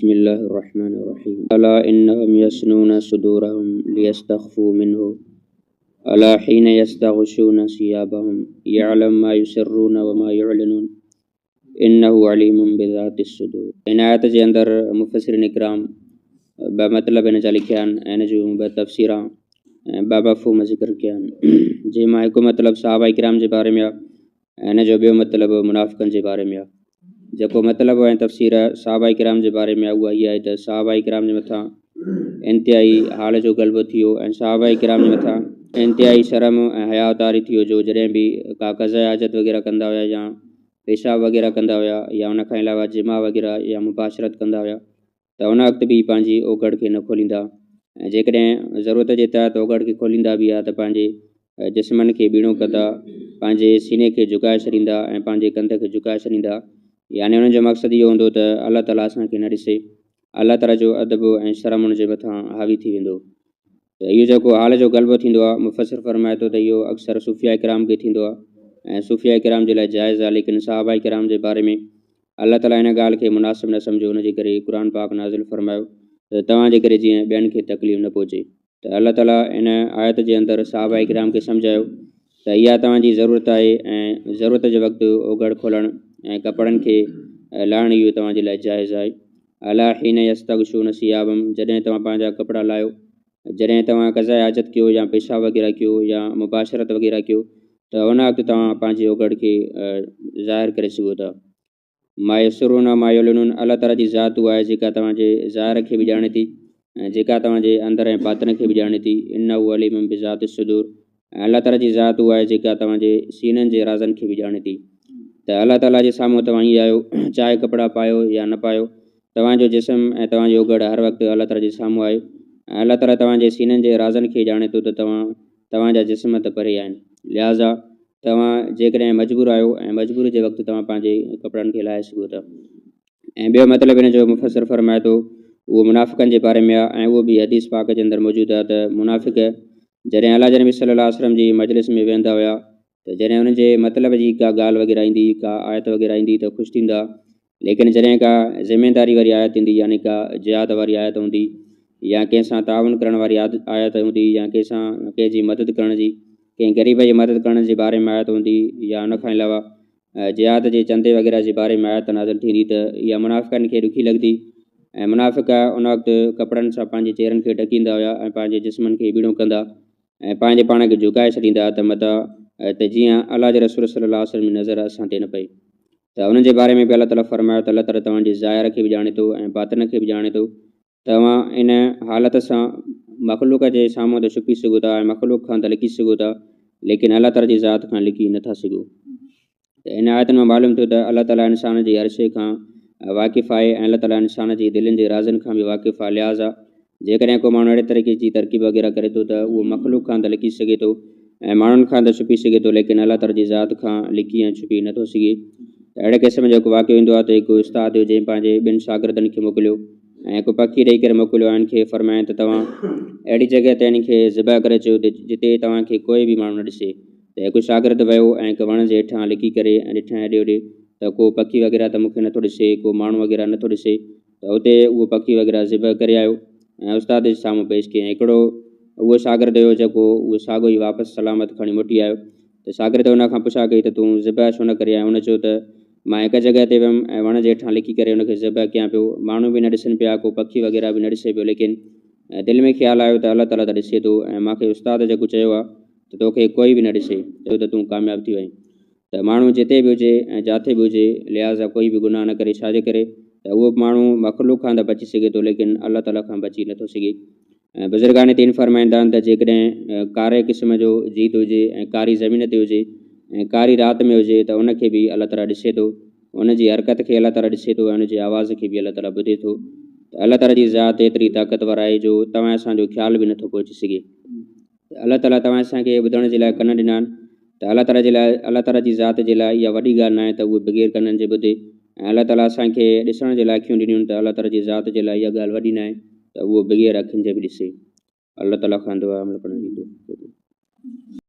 बिस्मिल्लाहिर्रहमानिर्रहीम। अला इन्नहुम यसनूना सुदूरहुम लियस्तख्फू मिन्हु अला हीन यस्तगशूना सियाबहुम यअलम मा युसिर्रूना व मा युअलिनून इन्नहु अलीमुम बिज़ातिस सुदूर। इन आयत जे अंदर मुफस्सिरीन इकराम ब मतलब इन जा लिखिया इन जूं ब तफसीरां ब मफ़हूम ज़िक्र कया जंहिंमां हिकु मतिलबु सहाबा इकराम जे बारे में आहे, इन जो ॿियो मतिलबु मुनाफ़िक़नि जे बारे में आहे। जेको मतिलबु ऐं तफ़सीर सहाबा इकराम जे बारे में आहे उहा इहा आहे त सहाबा इकराम जे मथां इंतिहाई हाल जो ग़लबो थी वियो ऐं सहाबा इकराम जे मथां इंतिहाई शर्म ऐं हया तारी थी वियो जो जॾहिं बि का क़ज़ा हाजत वग़ैरह कंदा हुया या पेशाब वग़ैरह कंदा हुया या उन खां अलावा जिमा वग़ैरह या मुबाशरत कंदा हुया त उन वक़्तु बि पंहिंजी ओगड़ खे न खोलींदा ऐं जेकॾहिं ज़रूरत जे तहत ओगड़ खे खोलींदा बि आहे त पंहिंजे जिस्मनि खे ॿीणो कंदा, पंहिंजे सीने खे झुकाए छॾींदा ऐं पंहिंजे कंध खे झुकाए छॾींदा। यानी उन्हनि जो मक़सदु इहो हूंदो त अलाह ताला असांखे न ॾिसे, अलाह ताला जो अदब ऐं शर्म उन जे मथां हावी थी वेंदो। त इहो जेको हाल जो ग़लबो थींदो आहे, मुफ़स्सिर फरमाए थो त इहो अक्सर सूफ़िया इकराम खे थींदो आहे ऐं सूफ़िया इकराम जे लाइ जाइज़ आहे, लेकिन सहाबा इकराम जे बारे में अलाह ताला इन ॻाल्हि खे मुनासिब न सम्झो। उनजे करे क़ुर पाक नाज़िल फरमायो त तव्हांजे करे जीअं ॿियनि खे तकलीफ़ न पहुचे। त अलाह ताला इन आयत जे अंदरि सहाबा इकराम खे सम्झायो त इहा तव्हांजी ज़रूरत आहे ऐं ज़रूरत जे वक़्तु ओगड़ खोलणु ऐं कपिड़नि खे लाहिणु इहो तव्हांजे लाइ जाइज़ आहे। अला हीन यस्तगशून सियाबम, जॾहिं तव्हां पंहिंजा कपिड़ा लाहियो, जॾहिं तव्हां क़ज़ा हाजत कयो या पेशाब वग़ैरह कयो या मुबाशरत वग़ैरह कयो त उन वक़्तु तव्हां पंहिंजी ओगड़ खे ज़ाहिर करे सघो था। मा यसरून मा युलिनून, अलाह ताला जी ज़ात उहा आहे जेका तव्हांजे ज़ाहिर खे बि ॼाणे थी ऐं जेका तव्हांजे अंदरि ऐं बातिन खे बि ॼाणे थी। इन्नहु अलीमुम बिज़ातिस सुदूर, ऐं अलाह ताला जी ज़ात उहा आहे जेका तव्हांजे सीननि जे राज़नि खे बि ॼाणे थी। त अलाह ताला जे साम्हूं तव्हां ईअं आहियो, चाहे कपिड़ा पायो या न पायो, तव्हांजो जिस्म ऐं तव्हांजी ओगड़ हर वक़्तु अलाह ताला जे साम्हूं आहे ऐं अलाह ताला तव्हांजे सीननि जे राज़नि खे ॼाणे थो त तव्हांजा जिस्म त परे आहिनि। लिहाज़ा तव्हां जेकॾहिं मजबूर आहियो ऐं मजबूरी जे वक़्तु तव्हां पंहिंजे कपिड़नि खे लाहे सघो था। ऐं ॿियो मतिलबु इन जो मुफ़स्सिर फरमाए थो उहो मुनाफ़िक़नि जे बारे में आहे ऐं उहो बि हदीस पाक जे अंदरि मौजूदु आहे त मुनाफ़िक़ जॾहिं अल्लाह जे नबी सल्लल्लाहु अलैहि वसल्लम जी मजलिस में वेहंदा हुया त जॾहिं उन्हनि जे मतिलब जी का ॻाल्हि वग़ैरह ईंदी, का आयत वग़ैरह ईंदी त ख़ुशि थींदा, लेकिन जॾहिं का ज़िमेदारी वारी आयत ईंदी, यानी का जिहाद वारी आयत हूंदी या कंहिंसां ताउन करण वारी आयत हूंदी या कंहिंजी मदद करण जी, कंहिं ग़रीब जी मदद करण जे बारे में आयत हूंदी या उन खां अलावा जिहाद जे चंदे वग़ैरह जे बारे में आयत नाज़िल थींदी त इहा मुनाफ़िक़नि खे ॾुखी लॻंदी ऐं मुनाफ़िक़ उन वक़्तु कपिड़नि सां पंहिंजे चेहरनि खे ढकींदा हुया ऐं पंहिंजे जिस्मनि खे ॿीणो कंदा ऐं पंहिंजे पाण खे झुकाए छॾींदा त मता त जीअं अलाह जे रसूल सल्लल्लाहु अलैहि वसल्लम जी नज़र असां ते न पए। त उन्हनि जे बारे में बि अलाह ताला फरमायो त अलाह ताला तव्हांजे ज़ाहिर खे बि ॼाणे थो ऐं बातिन खे बि ॼाणे थो। तव्हां इन हालत सां मख़लूक जे साम्हूं त छुपी सघो था ऐं मख़लूक खां त लिकी सघो था, लेकिन अलाह ताला जी ज़ात खां लिकी नथा सघो। त इन आयतुनि में मालूम थियो त अलाह ताला इंसान जी हर शइ खां वाक़िफ़ु आहे ऐं अलाह ताला इंसान जी दिलनि जे राज़नि खां बि वाक़िफ़ु आहे। लिहाज़ा जेकॾहिं को माण्हू अहिड़े तरीक़े जी तरक़ीब वग़ैरह करे थो त उहो मख़लूक खां त लिकी सघे थो ऐं माण्हुनि खां त छुपी सघे थो, लेकिन अलाह ताला जी ज़ात खां लिकी ऐं छुपी नथो सघे। अहिड़े क़िस्म जो हिकु वाक़ियो ईंदो आहे त हिकु उस्ताद हुयो जंहिं पंहिंजे ॿिनि शागिर्दनि खे मोकिलियो ऐं हिकु पखी ॾेई करे मोकिलियो ऐं हिनखे फरमाइनि त तव्हां अहिड़ी जॻह ते हिन खे ज़िबह करे अचो जिते तव्हांखे कोई बि माण्हू न ॾिसे। त हिकु शागिर्दु वियो ऐं हिकु वण जे हेठां लिकी करे ऐं ॾिठईं हेॾे होॾे त को पखी वग़ैरह त मूंखे नथो ॾिसे, को माण्हू वग़ैरह नथो ॾिसे। त हुते उहो पखी वग़ैरह ज़िबह करे आयो ऐं उस्ताद जे साम्हूं पेश कयईं। हिकिड़ो उहो शागिर्दु हुयो जेको उहो साॻियो ई वापसि सलामत खणी मोटी आयो। त शागिर्द हुन खां पुछा कई त तूं ज़िबह छो न करे आयो? हुन चयो त मां हिकु जॻह ते वियुमि ऐं वण जे हेठां लिकी करे हुनखे ज़िबह कयां पियो, माण्हू बि न ॾिसनि पिया, को पखी वग़ैरह बि न ॾिसे पियो, लेकिन दिलि में ख़्यालु आयो त अलाह ताला त ॾिसे थो ऐं मूंखे उस्ताद जेको चयो आहे त तोखे कोई बि न ॾिसे छो त तूं कामयाबु थी वहीं। त माण्हू जिते बि हुजे ऐं जिथे बि हुजे, लिहाज़ा कोई बि गुनाह न करे। छाजे करे त उहो माण्हू मख़लूक खां त बची सघे थो, लेकिन अलाह ताला खां बची नथो सघे। ऐं बुज़ुर्गान दीन फरमाईंदा आहिनि त जेकॾहिं कारे क़िस्म जो जीत हुजे ऐं कारी ज़मीन ते हुजे ऐं कारी राति में हुजे त उनखे बि अलाह ताला ॾिसे थो, उनजी हरकत खे अलाह ताला ॾिसे थो ऐं उनजी आवाज़ खे बि अलाह ताला ॿुधे थो। त अलाह ताला जी ज़ात एतिरी ताक़तवर आहे जो तव्हां असांजो ख़्यालु बि नथो पहुची सघे। अलाह ताला तव्हां असांखे ॿुधण जे लाइ कन ॾिना आहिनि, त अलाह ताला जे लाइ, अलाह ताला जी ज़ात जे लाइ इहा वॾी ॻाल्हि न आहे त उहे बग़ैर कननि जे ॿुधे। ऐं अलाह ताला असांखे ॾिसण जे लाइ अखियूं ॾिनियूं त अलाह ताला जी ज़ात जे लाइ इहा ॻाल्हि वॾी न आहे त उहो बग़ैर अखियुनि जे बि ॾिसे। अलाह ताला खां दुआ अमल करण जी दुआ।